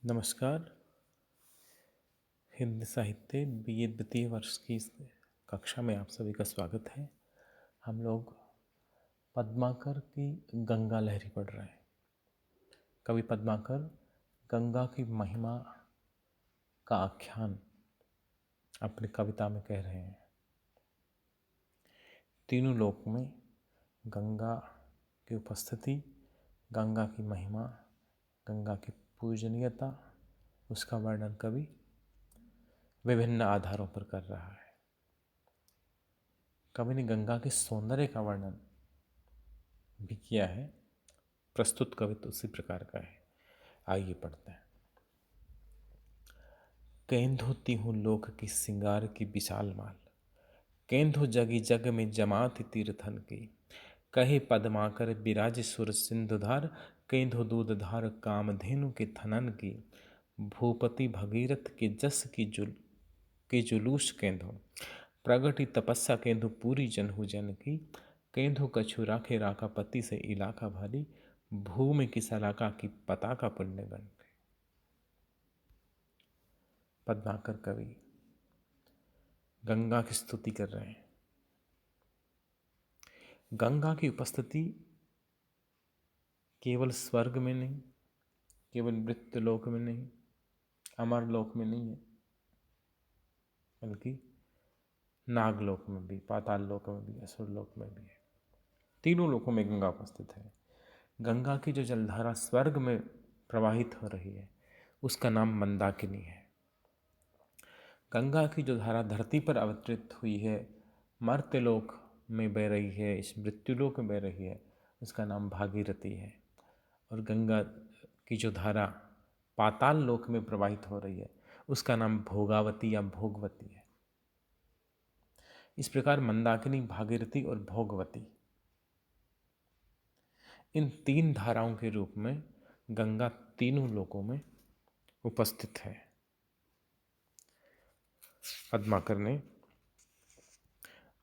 नमस्कार। हिंदी साहित्य बीए द्वितीय वर्ष की इस कक्षा में आप सभी का स्वागत है। हम लोग पद्माकर की गंगा लहरी पढ़ रहे हैं। कवि पद्माकर गंगा की महिमा का आख्यान अपनी कविता में कह रहे हैं। तीनों लोक में गंगा की उपस्थिति, गंगा की महिमा, गंगा की पूजनीयता, उसका वर्णन कवि विभिन्न आधारों पर कर रहा है। कवि ने गंगा के सौंदर्य का वर्णन भी किया है। प्रस्तुत कविता उसी प्रकार का है। आइए पढ़ते हैं। केंधो तिहु लोक की सिंगार की विशाल माल, केंधो जगी जग में जमात तीर्थन की, कहे पद्माकर बिराज सुर सिंधुधार, केंधो दूधधार कामधेनु के थनन की, भूपति भगीरथ के जस की जुलूस केंधो, प्रगति तपस्या केंधु पूरी जनहु जन की, केंधु कछु राखे राका पति से इलाका भारी, भूमि की सलाका की पताका पुण्य बन गए। पद्माकर कवि गंगा की स्तुति कर रहे हैं। गंगा की उपस्थिति केवल स्वर्ग में नहीं, केवल मृत्युलोक में नहीं, अमरलोक में नहीं है, बल्कि नागलोक में भी, पाताल लोक में भी, असुर लोक में भी है। तीनों लोकों में गंगा उपस्थित है। गंगा की जो जलधारा स्वर्ग में प्रवाहित हो रही है उसका नाम मंदाकिनी है। गंगा की जो धारा धरती पर अवतरित हुई है, मर्त्यलोक में बह रही है, इस मृत्युलोक में बह रही है, उसका नाम भागीरथी है। और गंगा की जो धारा पाताल लोक में प्रवाहित हो रही है उसका नाम भोगावती या भोगवती है। इस प्रकार मंदाकिनी, भागीरथी और भोगवती, इन तीन धाराओं के रूप में गंगा तीनों लोकों में उपस्थित है। पद्माकर ने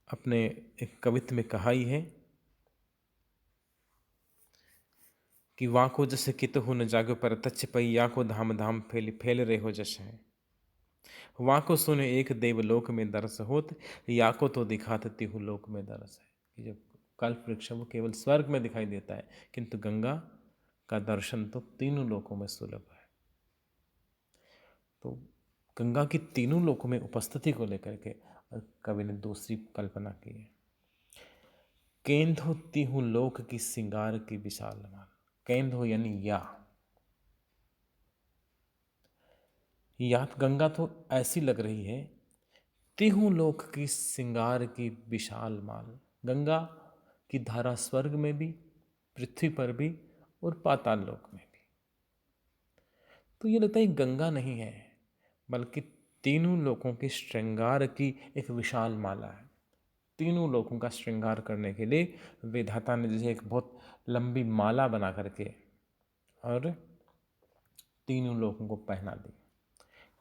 अपने एक कवित्त में कहा ही है कि वाको जस कित हो न जागो पर तच्छ पई, या को धाम धाम फैल फैल रहे हो जश है, वाको सुने एक देवलोक में दरस होत, या को तो दिखात तिहु लोक में दरस है। कि जब कल्प वृक्ष वो केवल स्वर्ग में दिखाई देता है, किंतु गंगा का दर्शन तो तीनों लोकों में सुलभ है। तो गंगा की तीनों लोकों में उपस्थिति को लेकर के कवि ने दूसरी कल्पना की है। केंधो तिहु लोक की सिंगार की विशाल माल, केंधो यानी या गंगा तो ऐसी लग रही है, तिहु लोक की सिंगार की विशाल माल। गंगा की धारा स्वर्ग में भी, पृथ्वी पर भी और पाताल लोक में भी। तो ये लगता है गंगा नहीं है, बल्कि तीनों लोकों के श्रृंगार की एक विशाल माला है। तीनों लोकों का श्रृंगार करने के लिए विधाता ने जैसे एक बहुत लंबी माला बना करके और तीनों लोकों को पहना दी।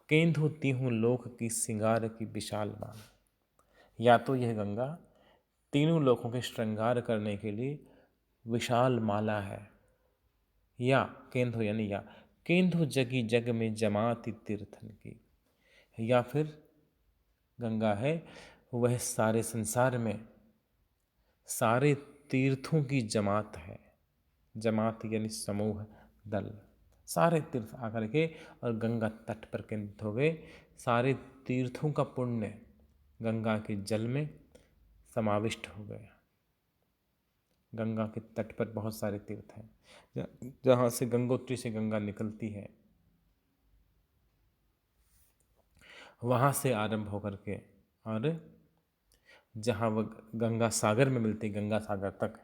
केंधु तीहु लोक की सिंगार की विशाल माला, या तो यह गंगा तीनों लोकों के श्रृंगार करने के लिए विशाल माला है, या केंधु यानी या केंधु जगी जग में जमाती तीर्थन की, या फिर गंगा है वह सारे संसार में सारे तीर्थों की जमात है। जमात यानी समूह, दल, सारे तीर्थ आकर के और गंगा तट पर केंद्रित हो गए। सारे तीर्थों का पुण्य गंगा के जल में समाविष्ट हो गया। गंगा के तट पर बहुत सारे तीर्थ हैं, जहाँ से गंगोत्री से गंगा निकलती है, वहाँ से आरंभ होकर के और जहाँ वह गंगा सागर में मिलती, गंगा सागर तक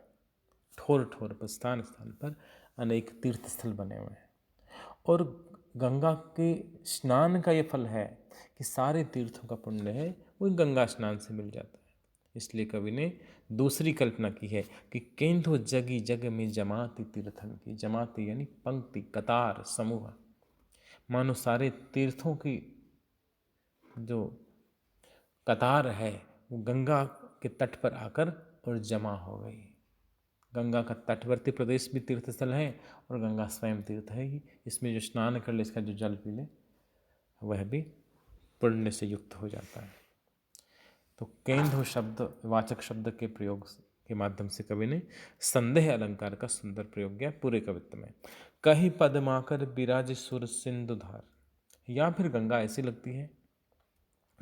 ठोर ठोर पर, स्थान स्थान पर अनेक तीर्थ स्थल बने हुए हैं। और गंगा के स्नान का ये फल है कि सारे तीर्थों का पुण्य है वो गंगा स्नान से मिल जाता है। इसलिए कवि ने दूसरी कल्पना की है कि केंधो जगी जग में जमाती तीर्थन की। जमाती यानी पंक्ति, कतार, समूह। मानो सारे तीर्थों की जो कतार है वो गंगा के तट पर आकर और जमा हो गई। गंगा का तटवर्ती प्रदेश भी तीर्थ स्थल है और गंगा स्वयं तीर्थ है ही। इसमें जो स्नान कर ले, इसका जो जल पी ले, वह भी पुण्य से युक्त हो जाता है। तो केंद्र शब्द वाचक शब्द के प्रयोग के माध्यम से कवि ने संदेह अलंकार का सुंदर प्रयोग किया पूरे कवित्व में। कही पदमाकर बिराज सुर सिंधुधार, या फिर गंगा ऐसी लगती है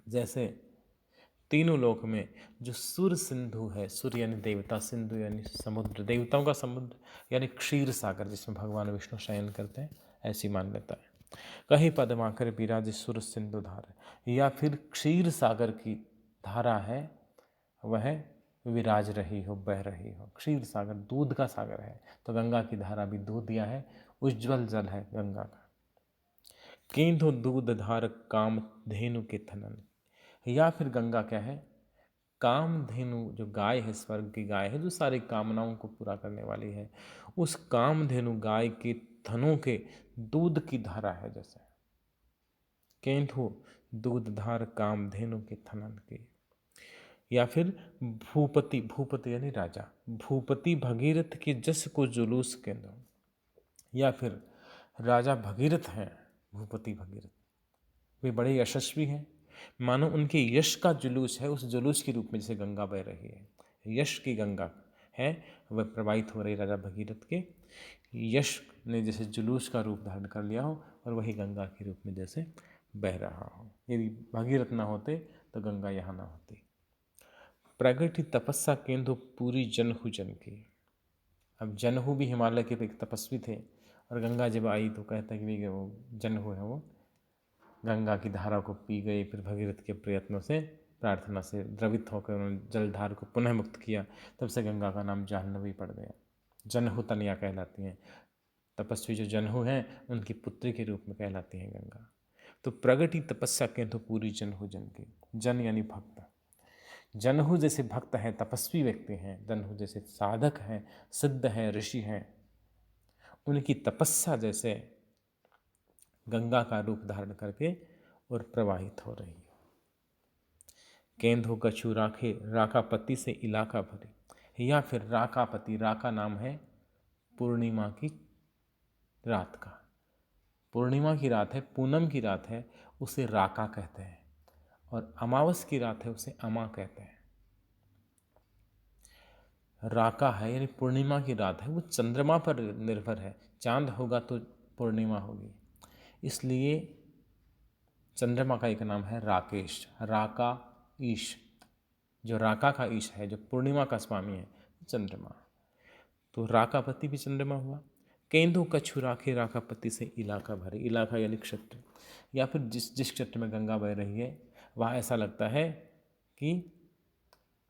जैसे तीनों लोक में जो सुर सिंधु है, सुर यानी देवता, सिंधु यानी समुद्र, देवताओं का समुद्र यानी क्षीर सागर जिसमें भगवान विष्णु शयन करते हैं, ऐसी मान्यता है। कहीं पदमाकर बिराज सुर सिंधु धार, या फिर क्षीर सागर की धारा है वह विराज रही हो, बह रही हो। क्षीर सागर दूध का सागर है, तो गंगा की धारा भी दूध दिया है, उज्ज्वल जल है गंगा का। केंधु दूध धार काम धेनु के थनन, या फिर गंगा क्या है, कामधेनु जो गाय है, स्वर्ग की गाय है जो सारी कामनाओं को पूरा करने वाली है, उस कामधेनु गाय के थनों के दूध की धारा है जैसे। केंधु दूध धार कामधेनु के थनन की। या फिर भूपति, भूपति यानी राजा, भूपति भगीरथ के जस को जुलूस केंद्र, या फिर राजा भगीरथ हैं, भूपति भगीरथ वे बड़े यशस्वी हैं, मानो उनके यश का जुलूस है, उस जुलूस के रूप में जैसे गंगा बह रही है, यश की गंगा है वह प्रवाहित हो रही राजा भगीरथ के यश ने जैसे जुलूस का रूप धारण कर लिया हो और वही गंगा के रूप में जैसे बह रहा हो। यदि भगीरथ ना होते तो गंगा यहाँ ना होती। प्रगति तपस्या केंद्र पूरी जनहु जन की। अब जनहु भी हिमालय के एक तपस्वी थे और गंगा जब आई तो कहता है कि वो जनहु है, वो गंगा की धारा को पी गई, फिर भगीरथ के प्रयत्नों से, प्रार्थना से द्रवित होकर उन्होंने जलधार को पुनः मुक्त किया, तब से गंगा का नाम जाह्नवी पड़ गया। जनहु तनया कहलाती हैं, तपस्वी जो जनहु हैं उनकी पुत्री के रूप में कहलाती हैं गंगा। तो प्रगति तपस्या के तो पूरी जनहु जन की, जन यानी भक्त, जनहु जैसे भक्त हैं, तपस्वी व्यक्ति हैं, जनहु जैसे साधक हैं, सिद्ध हैं, ऋषि हैं, उनकी तपस्या जैसे गंगा का रूप धारण करके और प्रवाहित हो रही हो। केंधो कछु राखे राकापति से इलाका भरे, या फिर राकापति, राका नाम है पूर्णिमा की रात का, पूर्णिमा की रात है, पूनम की रात है, उसे राका कहते हैं, और अमावस की रात है उसे अमा कहते हैं। राका है यानी पूर्णिमा की रात है, वो चंद्रमा पर निर्भर है, चांद होगा तो पूर्णिमा होगी, इसलिए चंद्रमा का एक नाम है राकेश, राका ईश, जो राका का ईश है, जो पूर्णिमा का स्वामी है चंद्रमा, तो राकापति भी चंद्रमा हुआ। केंदु कछु राखे राकापति से इलाका भरे, इलाका यानी क्षेत्र, या फिर जिस क्षेत्र में गंगा बह रही है वहाँ ऐसा लगता है कि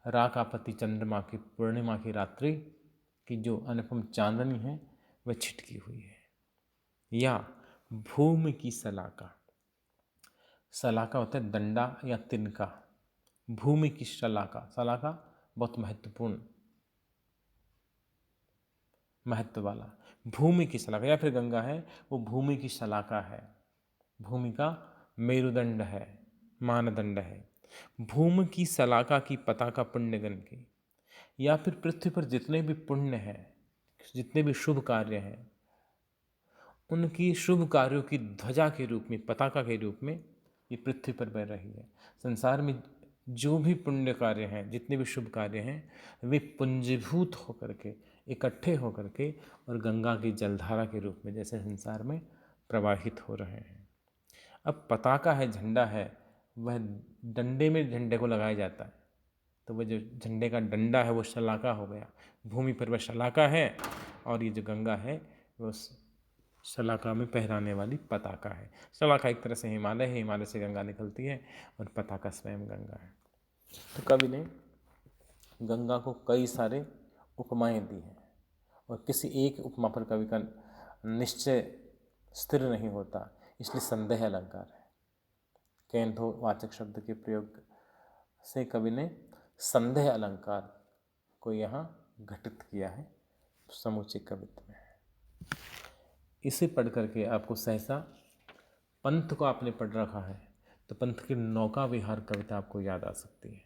राकापति चंद्रमा की पूर्णिमा की रात्रि की जो अनुपम चांदनी है वह छिटकी हुई है। या भूमि की सलाका, सलाका होता है डंडा या तिनका, भूमि की सलाका, सलाका बहुत महत्वपूर्ण, महत्व वाला, भूमि की सलाका, या फिर गंगा है वो भूमि की सलाका है, भूमि का मेरुदंड है, मानदंड है, भूमि की सलाका की पताका पुण्यगण की। या फिर पृथ्वी पर जितने भी पुण्य हैं, जितने भी शुभ कार्य हैं, उनकी शुभ कार्यों की ध्वजा के रूप में, पताका के रूप में ये पृथ्वी पर बह रही है। संसार में जो भी पुण्य कार्य हैं, जितने भी शुभ कार्य हैं, वे पुंजीभूत होकर के, इकट्ठे होकर के और गंगा की जलधारा के रूप में जैसे संसार में प्रवाहित हो रहे हैं। अब पताका है, झंडा है, वह डंडे में झंडे को लगाया जाता है, तो वह जो झंडे का डंडा है वो शलाका हो गया, भूमि पर वह शलाका है, और ये जो गंगा है वो शलाका में पहराने वाली पताका है। शलाका एक तरह से हिमालय है, हिमालय से गंगा निकलती है और पताका स्वयं गंगा है। तो कवि ने गंगा को कई सारे उपमाएं दी हैं और किसी एक उपमा पर कवि का निश्चय स्थिर नहीं होता, इसलिए संदेह अलंकार है। केंधो वाचक शब्द के प्रयोग से कवि ने संदेह अलंकार को यहाँ घटित किया है समूचे कवित्व में। इसे पढ़ करके आपको सहसा पंथ को आपने पढ़ रखा है तो पंथ की नौका विहार कविता आपको याद आ सकती है।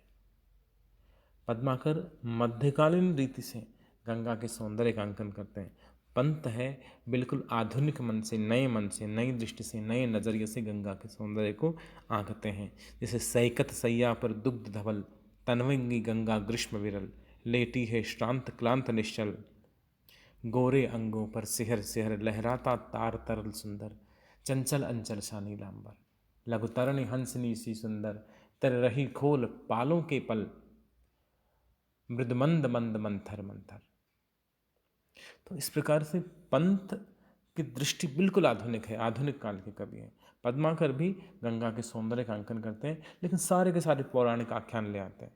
पद्माकर मध्यकालीन रीति से गंगा के सौंदर्य का अंकन करते हैं। पंत है बिल्कुल आधुनिक मन से, नई दृष्टि से, नए नज़रिए से गंगा के सौंदर्य को आंकते हैं। जैसे सैकत सैया पर दुग्ध धवल, तनवंगी गंगा ग्रीष्म विरल, लेटी है श्रांत क्लांत निश्चल, गोरे अंगों पर सिहर सिहर लहराता तार तरल सुंदर, चंचल अंचल सा नीलांबर, लघुतरणी हंसनी सी सुंदर, तर रही खोल पालों के पल, मृदमंद मंद मंथर मंथर। तो इस प्रकार से पंत की दृष्टि बिल्कुल आधुनिक है, आधुनिक काल के कवि हैं। पद्माकर भी गंगा के सौंदर्य का अंकन करते हैं, लेकिन सारे के सारे पौराणिक आख्यान ले आते हैं।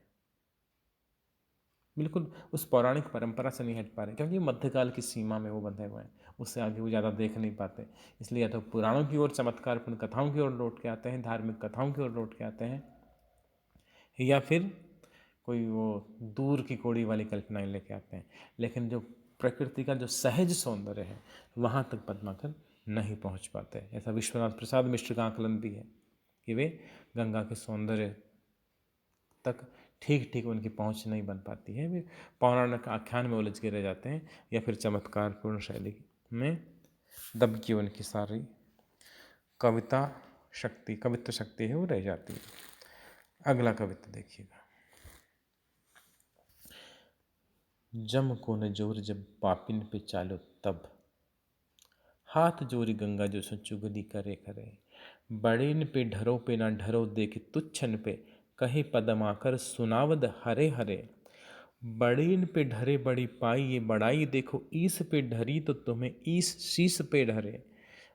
बिल्कुल उस पौराणिक परंपरा से नहीं हट पा रहे, क्योंकि मध्यकाल की सीमा में वो बंधे हुए हैं, उससे आगे वो ज़्यादा देख नहीं पाते। इसलिए या तो पुराणों की ओर, चमत्कारपूर्ण कथाओं की ओर लौट के आते हैं, धार्मिक कथाओं की ओर लौट के आते हैं, या फिर कोई वो दूर की कोड़ी वाली कल्पनाएं लेके आते हैं। लेकिन जो प्रकृति का जो सहज सौंदर्य है, वहाँ तक पद्माकर नहीं पहुँच पाते। ऐसा विश्वनाथ प्रसाद मिश्र का आकलन भी है कि वे गंगा के सौंदर्य तक ठीक ठीक उनकी पहुंच नहीं बन पाती है। वे पौराणिक आख्यान में उलझ के रह जाते हैं, या फिर चमत्कारपूर्ण शैली में दब की उनकी सारी कवित्व शक्ति है वो रह जाती है। अगला कवित्व देखिएगा। जम को न जोर जब पापिन पे चालो तब, हाथ जोरी गंगा जो सो चुगली करे करे, बड़ेन पे ढरो पे ना ढरो देखे तुच्छन पे, कहे पदमाकर सुनावद हरे हरे, बड़ेन पे ढरे बड़ी पाई ये बड़ाई देखो, ईस पे ढरी तो तुम्हें ईस शीस पे ढरे,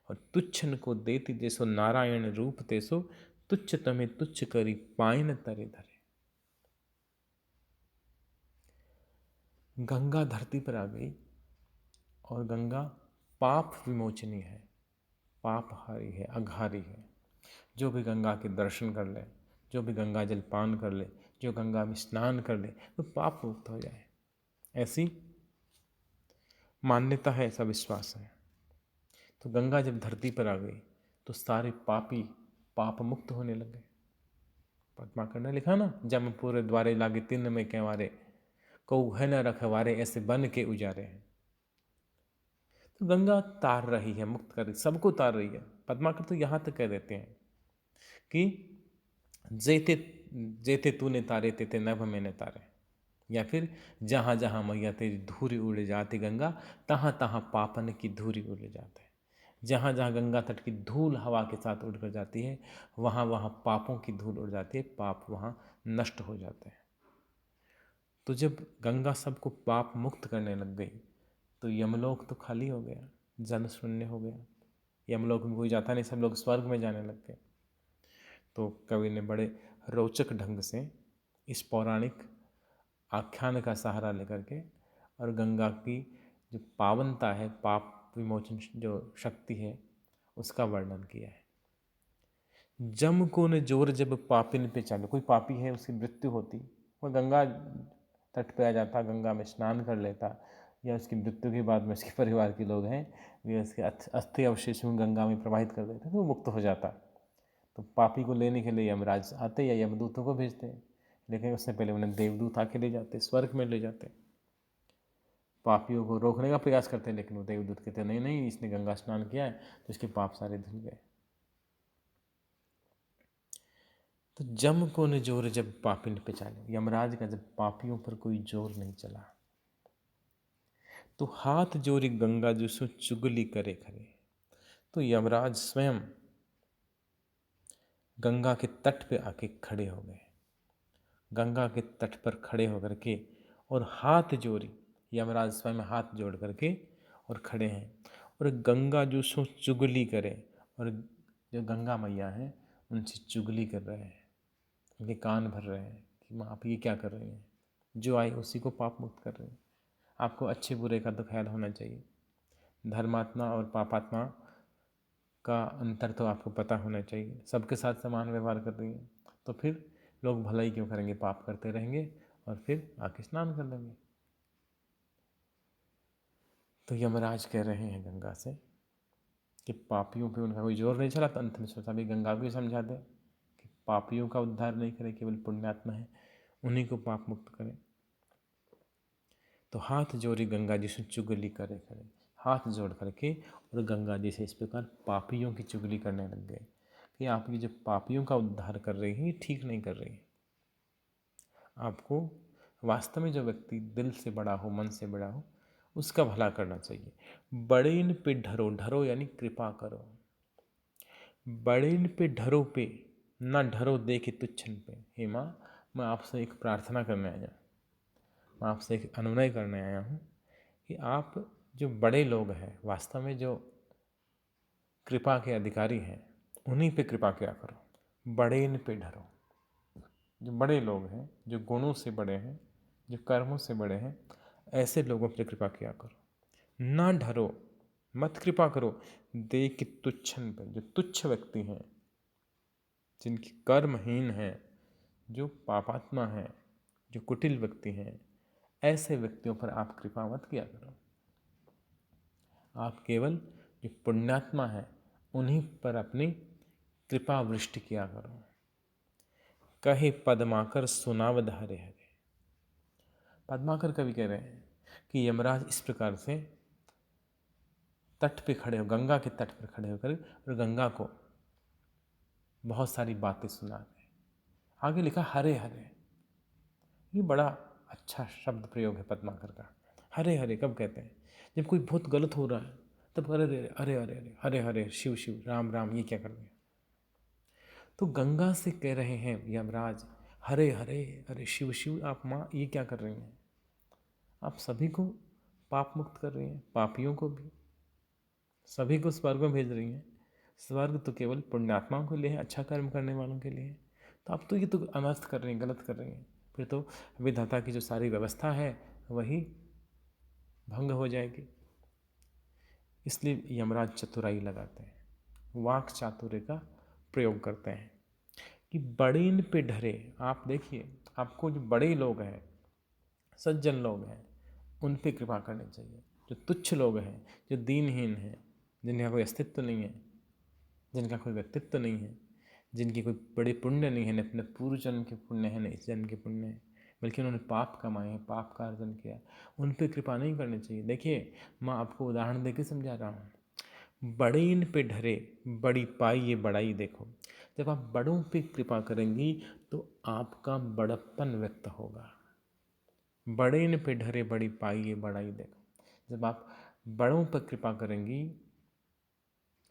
और तुच्छन को देती जैसो नारायण रूप तेसो, तुच्छ तुम्हें तुच्छ करी पाइन तरे धरे। गंगा धरती पर आ गई, और गंगा पाप विमोचनी है, पापहारी है, अघारी है। जो भी गंगा के दर्शन कर ले, जो भी गंगा जल पान कर ले, जो गंगा में स्नान कर ले, तो पाप मुक्त हो जाए, ऐसी मान्यता है, ऐसा विश्वास है। तो गंगा जब धरती पर आ गई तो सारे पापी पाप मुक्त होने लगे। पद्माकर ने लिखा ना, जमपुर द्वारे लागे तिन में केवारे, कऊ है न रखवारे ऐसे बन के उजारे हैं। तो गंगा तार रही है, मुक्त कर रही, सबको तार रही है। पद्माकर तो यहाँ तक कह देते हैं कि जेते जेते तूने तारे तेते नभ मैंने तारे, या फिर जहाँ जहाँ मैया तेरी धूरी उड़ जाती गंगा, तहाँ तहाँ पापन की धूरी उड़ जाते हैं। जहाँ जहाँ गंगा तट की धूल हवा के साथ उड़कर जाती है, वहाँ वहाँ पापों की धूल उड़ जाती है, पाप वहाँ नष्ट हो जाते हैं। तो जब गंगा सबको पाप मुक्त करने लग गई, तो यमलोक तो खाली हो गया, जन शून्य हो गया, यमलोक में कोई जाता नहीं, सब लोग स्वर्ग में जाने लग गए। तो कवि ने बड़े रोचक ढंग से इस पौराणिक आख्यान का सहारा लेकर के और गंगा की जो पावनता है, पाप विमोचन जो शक्ति है, उसका वर्णन किया है। जम को न जोर जब पापिन पे चालो, कोई पापी है उसकी मृत्यु होती, वह गंगा तट पे आ जाता, गंगा में स्नान कर लेता, या उसकी मृत्यु के बाद में उसके परिवार के लोग हैं वे उसके अस्थि अवशेष में गंगा में प्रवाहित कर देते, तो वो मुक्त हो जाता। तो पापी को लेने के लिए यमराज आते या यमदूतों को भेजते, लेकिन उससे पहले उन्हें देवदूत आके ले जाते, स्वर्ग में ले जाते। पापियों को रोकने का प्रयास करते हैं, लेकिन वो देवदूत कहते नहीं नहीं, इसने गंगा स्नान किया है तो इसके पाप सारे धुल गए। तो जम को न जोर जब पापिन पे चाले, यमराज का जब पापियों पर कोई जोर नहीं चला, तो हाथ जोरी गंगा जो सो चुगली करे खरे, तो यमराज स्वयं गंगा के तट पे आके खड़े हो गए। गंगा के तट पर खड़े होकर के और हाथ जोड़ी, यमराज स्वयं हाथ जोड़ करके और खड़े हैं, और गंगा जो सो चुगली करे, और जो गंगा मैया हैं उनसे चुगली कर रहे हैं, उनके कान भर रहे हैं कि माँ आप ये क्या कर रही हैं, जो आए उसी को पाप मुक्त कर रहे हैं। आपको अच्छे बुरे का तो ख्याल होना चाहिए, धर्मात्मा और पापात्मा का अंतर तो आपको पता होना चाहिए। सबके साथ समान व्यवहार कर रही हैं, तो फिर लोग भलाई क्यों करेंगे, पाप करते रहेंगे और फिर आके स्नान कर लेंगे। तो यमराज कह रहे हैं गंगा से कि पापियों पे उनका कोई जोर नहीं चला, तो अंत में सोचा भी गंगा को ही समझा दे कि पापियों का उद्धार नहीं करे, केवल पुण्यात्मा है उन्हीं को पाप मुक्त करें। तो हाथ जोड़ी गंगा जी से चुगली करे खड़े, हाथ जोड़ करके और गंगा जी से इस प्रकार पापियों की चुगली करने लग गए कि आपकी जो पापियों का उद्धार कर रही है ये ठीक नहीं कर रही है। आपको वास्तव में जो व्यक्ति दिल से बड़ा हो, मन से बड़ा हो, उसका भला करना चाहिए। बड़ेन पे ढरो, ढरो यानी कृपा करो, बड़ेन पे ढरो पे ना ढरो दे के तुच्छन पे। हे माँ, मैं आपसे एक प्रार्थना करने आया, मैं आपसे एक अनुनय करने आया हूँ कि आप जो बड़े लोग हैं, वास्तव में जो कृपा के अधिकारी हैं, उन्हीं पे कृपा किया करो। बड़ेन पे ढरो, जो बड़े लोग हैं, जो गुणों से बड़े हैं, जो कर्मों से बड़े हैं, ऐसे लोगों पर कृपा किया करो। ना ढरो, मत कृपा करो दे के तुच्छन पे, जो तुच्छ व्यक्ति हैं, जिनकी कर्महीन है, जो पापात्मा हैं, जो कुटिल व्यक्ति हैं, ऐसे व्यक्तियों पर आप कृपा मत किया करो। आप केवल जो पुण्यात्मा है उन्हीं पर अपनी कृपा वृष्टि किया करो। कहे पद्माकर सुनावद हरे हरे। पद्माकर कवि कह रहे हैं कि यमराज इस प्रकार से तट पे खड़े हो, गंगा के तट पर खड़े होकर और गंगा को बहुत सारी बातें सुना रहे। आगे लिखा हरे हरे। ये बड़ा अच्छा शब्द प्रयोग है पद्माकर का। हरे हरे कब कहते हैं? जब कोई बहुत गलत हो रहा है तब अरे अरे अरे अरे अरे हरे हरे शिव शिव राम राम, ये क्या कर रहे हैं? तो गंगा से कह रहे हैं यमराज, हरे हरे अरे शिव शिव, आप माँ ये क्या कर रही हैं? आप सभी को पाप मुक्त कर रही हैं, पापियों को भी, सभी को स्वर्ग में भेज रही हैं। स्वर्ग तो केवल पुण्यात्माओं के लिए है, अच्छा कर्म करने वालों के लिए है। तो आप तो ये तो अनर्थ कर रही हैं, गलत कर रही हैं। फिर तो विधाता की जो सारी व्यवस्था है वही भंग हो जाएगी। इसलिए यमराज चतुराई लगाते हैं, वाक चातुर्य का प्रयोग करते हैं कि बड़ेन पे ढरे। आप देखिए, आपको जो बड़े लोग हैं, सज्जन लोग हैं, उन पे कृपा करनी चाहिए। जो तुच्छ लोग हैं, जो दीनहीन हैं, जिनका कोई अस्तित्व नहीं है, जिनका कोई व्यक्तित्व नहीं है, जिनकी कोई बड़े पुण्य नहीं है, न अपने पूर्व जन्म के पुण्य है, न इस जन्म के पुण्य है, बल्कि उन्होंने पाप कमाए हैं, पाप का अर्जन किया, उन पर कृपा नहीं करनी चाहिए। देखिए, मैं आपको उदाहरण देके समझा रहा हूँ। बड़े इन पे ढरे बड़ी पाई ये बड़ाई देखो। जब आप बड़ों पे कृपा करेंगी तो आपका बड़प्पन व्यक्त होगा। बड़े इन पे ढरे बड़ी पाई ये बड़ाई देखो। जब आप बड़ों पर कृपा करेंगी,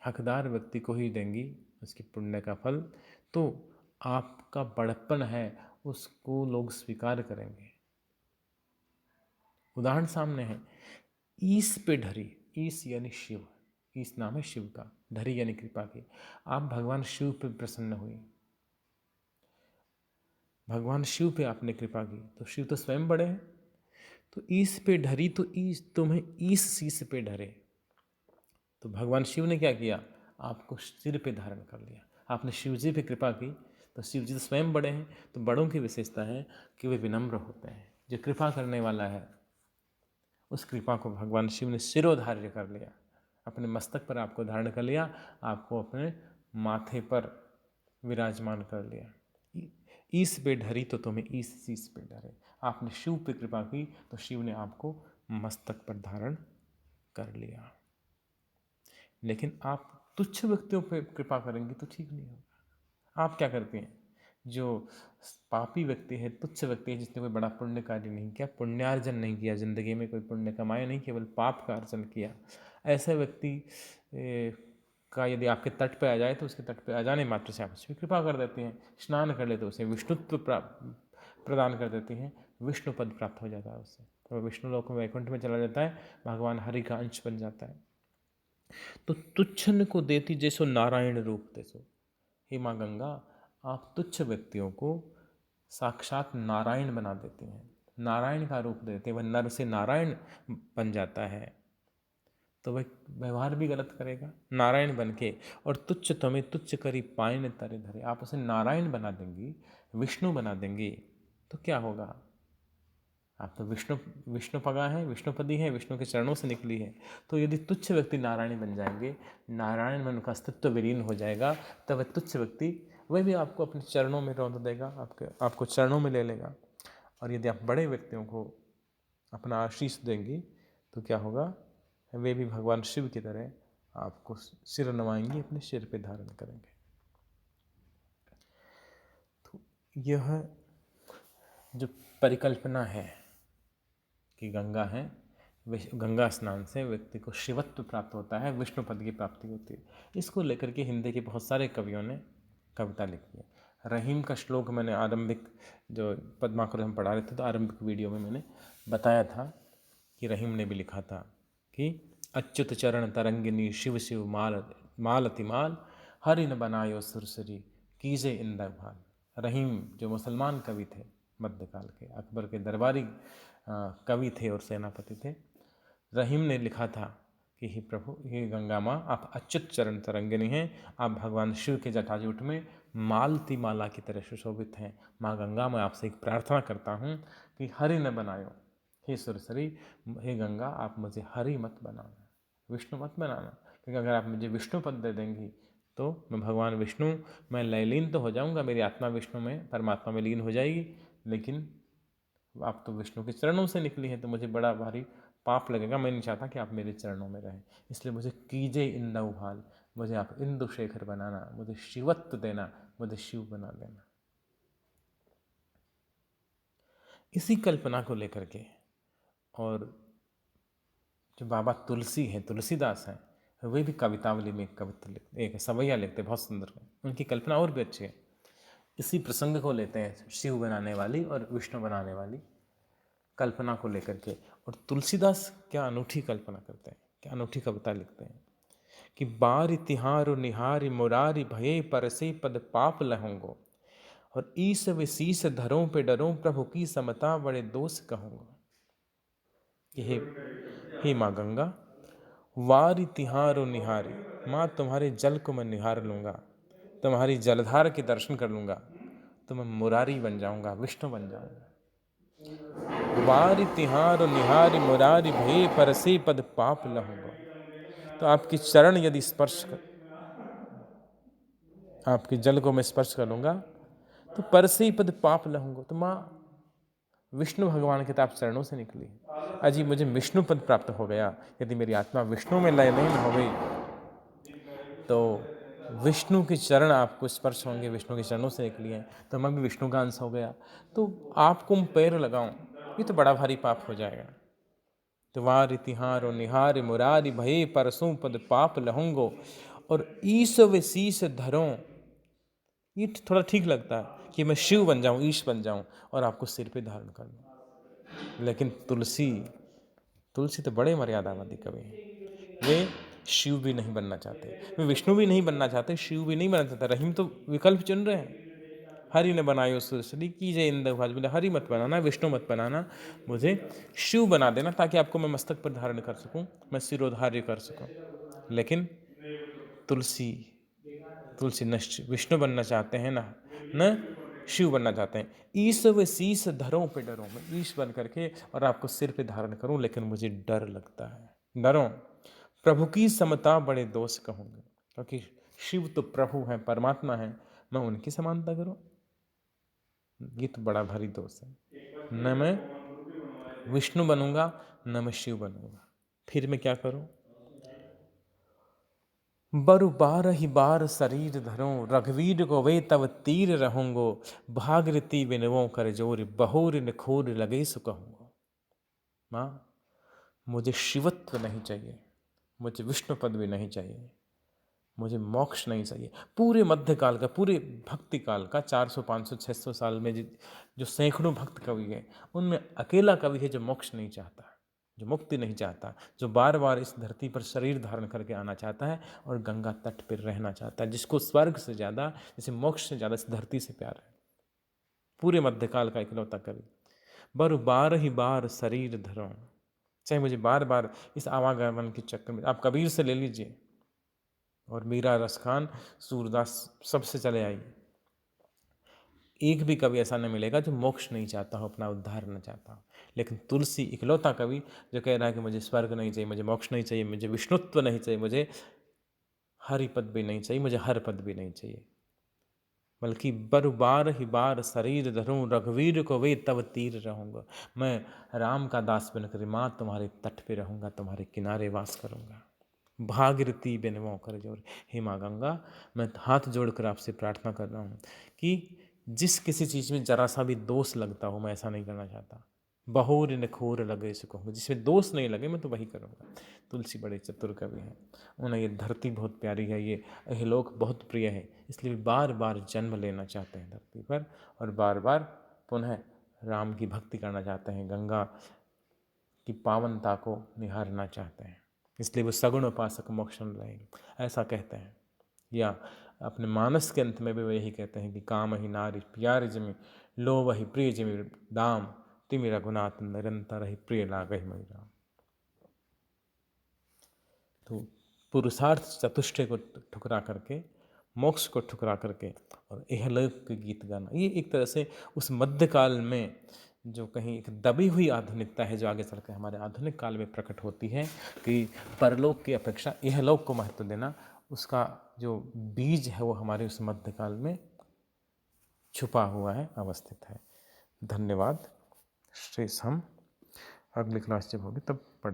हकदार व्यक्ति को ही देंगी उसकी पुण्य का फल, तो आपका बड़प्पन है उसको लोग स्वीकार करेंगे। उदाहरण सामने है, ईस पे ढरी, ईस यानी शिव, ईस नाम है शिव का, ढरी यानी कृपा की। आप भगवान शिव पे प्रसन्न हुई, भगवान शिव पे आपने कृपा की, तो शिव तो स्वयं बड़े हैं। तो ईस पे ढरी, तो ईस तुम्हें ईस शीस पे ढरे, तो भगवान शिव ने क्या किया? आपको सिर पे धारण कर लिया। आपने शिव जी पे कृपा की, तो शिव जी तो स्वयं बड़े हैं। तो बड़ों की विशेषता है कि वे विनम्र होते हैं। जो कृपा करने वाला है उस कृपा को भगवान शिव ने सिरोधार्य कर लिया, अपने मस्तक पर आपको धारण कर लिया, आपको अपने माथे पर विराजमान कर लिया। ईस पे ढरी तो तुम्हें ईस शीस पे ढरे। आपने शिव पे कृपा की तो शिव ने आपको मस्तक पर धारण कर लिया। लेकिन आप तुच्छ व्यक्तियों पर कृपा करेंगे तो ठीक नहीं होगा। आप क्या करते हैं? जो पापी व्यक्ति है, तुच्छ व्यक्ति है, जिसने कोई बड़ा पुण्य कार्य नहीं किया, पुण्यार्जन नहीं किया, जिंदगी में कोई पुण्य कमाया नहीं, केवल पाप का अर्जन किया, ऐसे व्यक्ति का यदि आपके तट पे आ जाए तो उसके तट पे आ जाने मात्र से आप उस पर कृपा कर देते हैं, स्नान कर लेते, उसे विष्णुत्व प्रदान कर देती हैं, विष्णु पद प्राप्त हो जाता है उससे, तो विष्णु लोक में वैकुंठ में चला जाता है, भगवान हरि का अंश बन जाता है। तो तुच्छन को देती जैसो नारायण रूप देसो। हे माँ गंगा, आप तुच्छ व्यक्तियों को साक्षात नारायण बना देती हैं, नारायण का रूप देते हैं। वह नर से नारायण बन जाता है तो वह व्यवहार भी गलत करेगा नारायण बन के, और तुच्छ तुम्हें तुच्छ करी पायन तरे धरे। आप उसे नारायण बना देंगी, विष्णु बना देंगी, तो क्या होगा? आप तो विष्णुपगा है, विष्णुपदी है, विष्णु के चरणों से निकली है। तो यदि तुच्छ व्यक्ति नारायण बन जाएंगे, नारायण में उनका अस्तित्व विलीन हो जाएगा, तब वह तुच्छ व्यक्ति वह भी आपको अपने चरणों में रौंद देगा, आपको चरणों में ले लेगा। और यदि आप बड़े व्यक्तियों को अपना आशीष देंगी तो क्या होगा, वे भी भगवान शिव की तरह आपको सिर नवाएंगी, अपने सिर पे धारण करेंगे। तो यह जो परिकल्पना है कि गंगा है, गंगा स्नान से व्यक्ति को शिवत्व प्राप्त होता है, विष्णु पद की प्राप्ति होती है, इसको लेकर के हिंदी के बहुत सारे कवियों ने कविता लिखी है। रहीम का श्लोक मैंने आरंभिक जो पद्माकर हम पढ़ा रहे थे तो आरंभिक वीडियो में मैंने बताया था कि रहीम ने भी लिखा था कि अच्युत चरण तरंगिनी शिव शिव माल मालति माल, हरि न बनायो सुरसरी कीजे इंदा भाल। रहीम जो मुसलमान कवि थे मध्यकाल के, अकबर के दरबारी कवि थे और सेनापति थे, रहीम ने लिखा था कि हे प्रभु, हे गंगा माँ, आप अच्युत चरण तरंगिनी हैं, आप भगवान शिव के जटाजूट में मालती माला की तरह सुशोभित हैं। माँ गंगा, मैं आपसे एक प्रार्थना करता हूँ कि हरि न बनायो, हे सुरसरी, हे गंगा आप मुझे हरि मत बनाना, विष्णु मत बनाना, क्योंकि अगर आप मुझे विष्णु पद दे देंगी तो मैं भगवान विष्णु, मैं लयलीन तो हो जाऊँगा, मेरी आत्मा विष्णु में परमात्मा में लीन हो जाएगी, लेकिन आप तो विष्णु के चरणों से निकली है तो मुझे बड़ा भारी पाप लगेगा। मैं नहीं चाहता कि आप मेरे चरणों में रहें, इसलिए मुझे कीजे इंदु भाल, मुझे आप इंदु शेखर बनाना, मुझे शिवत्व देना, मुझे शिव बना देना। इसी कल्पना को लेकर के और जो बाबा तुलसी हैं, तुलसीदास हैं, वे भी कवितावली में एक कविता लिखते, एक सवैया लिखते, बहुत सुंदर है, उनकी कल्पना और भी अच्छी है। इसी प्रसंग को लेते हैं, शिव बनाने वाली और विष्णु बनाने वाली कल्पना को लेकर के, और तुलसीदास क्या अनूठी कल्पना करते हैं, क्या अनूठी कविता लिखते हैं कि बार तिहार निहार मुरारी भये परसे पद पाप लहोंगो, और ईस विशीस धरों पे डरों प्रभु की समता बड़े दोष कहूँगा। हे हे माँ गंगा, वार तिहार निहारी, माँ तुम्हारे जल को मैं निहार लूँगा, तुम्हारी जलधार के दर्शन कर लूँगा, तो मैं मुरारी बन जाऊँगा, विष्णु बन जाऊँगा। वारि तिहार निहार मुरारी भये परसे पद पाप लहूंगा, तो आपकी चरण यदि स्पर्श कर, आपके जल को मैं स्पर्श कर लूँगा तो परसे पद पाप लहूंगा। तो माँ विष्णु भगवान के आप चरणों से निकली, अजी मुझे विष्णु पद प्राप्त हो गया, यदि मेरी आत्मा विष्णु में लयलीन हो गई तो विष्णु के चरण आपको स्पर्श होंगे, विष्णु के चरणों से निकली हैं तो मैं भी विष्णु का अंश हो गया, तो आपको मैं पैर लगाऊं ये तो बड़ा भारी पाप हो जाएगा। त्वारि तिहारो निहार मुरारी भये परसों पद पाप लहूंगो, और ईश व शीश धरों, ये थोड़ा ठीक लगता है कि मैं शिव बन जाऊं, ईश बन जाऊं और आपको सिर पे धारण कर लूं, लेकिन तुलसी तो बड़े मर्यादावादी कवि हैं, वे शिव भी नहीं बनना चाहते, वे विष्णु भी नहीं बनना चाहते, शिव भी नहीं बनना चाहते। रहीम तो विकल्प चुन रहे हैं, हरि ने बनायो सुरसरी कीजे इंद्र भाज, बोले हरि मत बनाना, विष्णु मत बनाना, मुझे शिव बना देना ताकि आपको मैं मस्तक पर धारण कर सकूं, मैं सिरोधार्य कर सकूं। लेकिन तुलसी तुलसी न विष्णु बनना चाहते हैं, ना न शिव बनना चाहते हैं। ईश व शीश धरों पे डरो, मैं ईश बन करके और आपको सिर पे धारण करूं, लेकिन मुझे डर लगता है। डरो प्रभु की समता बड़े दोष कहूंगे, क्योंकि शिव तो प्रभु हैं, परमात्मा हैं, मैं उनकी समानता करूं, ये तो बड़ा भारी दोष है। न मैं विष्णु बनूंगा, न मैं शिव बनूंगा, फिर मैं क्या करूं? बरु बार ही बार शरीर धरूं, रघुवीर को वे तब तीर रहूंगो, भागृति विनवों कर जोर, बहोर निखोर लगे सु कहूंगो। माँ मुझे शिवत्व नहीं चाहिए, मुझे विष्णु पद भी नहीं चाहिए, मुझे मोक्ष नहीं चाहिए। पूरे मध्यकाल का, पूरे भक्ति काल का 400 500 600 साल में जो सैकड़ों भक्त कवि हैं, उनमें अकेला कवि है जो मोक्ष नहीं चाहता, जो मुक्ति नहीं चाहता, जो बार बार इस धरती पर शरीर धारण करके आना चाहता है और गंगा तट पर रहना चाहता है, जिसको स्वर्ग से ज़्यादा, जैसे मोक्ष से ज़्यादा इस धरती से प्यार है। पूरे मध्यकाल का इकलौता कवि। बर बार ही बार शरीर धरो, चाहे मुझे बार बार इस आवागमन के चक्कर में, आप कबीर से ले लीजिए और मीरा, रसखान, सूरदास, सबसे चले आइए, एक भी कवि ऐसा नहीं मिलेगा जो मोक्ष नहीं चाहता हो, अपना उद्धार न चाहता हो। लेकिन तुलसी इकलौता कवि जो कह रहा है कि मुझे स्वर्ग नहीं चाहिए, मुझे मोक्ष नहीं चाहिए, मुझे विष्णुत्व नहीं चाहिए, मुझे हरि पद भी नहीं चाहिए, मुझे हर पद भी नहीं चाहिए, बल्कि बर बार ही बार शरीर धरूं, रघुवीर को वे तब तीर रहूँगा। मैं राम का दास बनकर माँ तुम्हारे तट पे रहूँगा, तुम्हारे किनारे वास करूँगा। भागीरथी बिनवों कर जोर। हे माँ गंगा, मैं हाथ जोड़कर आपसे प्रार्थना कर रहा हूँ कि जिस किसी चीज़ में जरा सा भी दोष लगता हो, मैं ऐसा नहीं करना चाहता। बहोर नखोर लगे सो कहूँगा, जिसमें दोष नहीं लगे मैं तो वही करूँगा। तुलसी बड़े चतुर कवि हैं, उन्हें ये धरती बहुत प्यारी है, ये इहलोक बहुत प्रिय है, इसलिए बार बार जन्म लेना चाहते हैं धरती पर और बार बार पुनः राम की भक्ति करना चाहते हैं, गंगा की पावनता को निहारना चाहते हैं, इसलिए वो सगुण उपासक मोक्षम रहेंगे, ऐसा कहते हैं। या अपने मानस के अंत में भी वो यही कहते हैं कि काम ही नारी प्यार जिमि, लो वही प्रिय जिमि दाम, तिमि रघुनाथ निरंतर ही प्रिय लाग ही मई राम। तो पुरुषार्थ चतुष्टय को ठुकरा करके, मोक्ष को ठुकरा करके और इहलोक के गीत गाना, ये एक तरह से उस मध्यकाल में जो कहीं एक दबी हुई आधुनिकता है जो आगे चलकर हमारे आधुनिक काल में प्रकट होती है कि परलोक की अपेक्षा इहलोक को महत्व देना, उसका जो बीज है वो हमारे उस मध्यकाल में छुपा हुआ है, अवस्थित है। धन्यवाद। शेष हम अगली क्लास जब होगी तब पढ़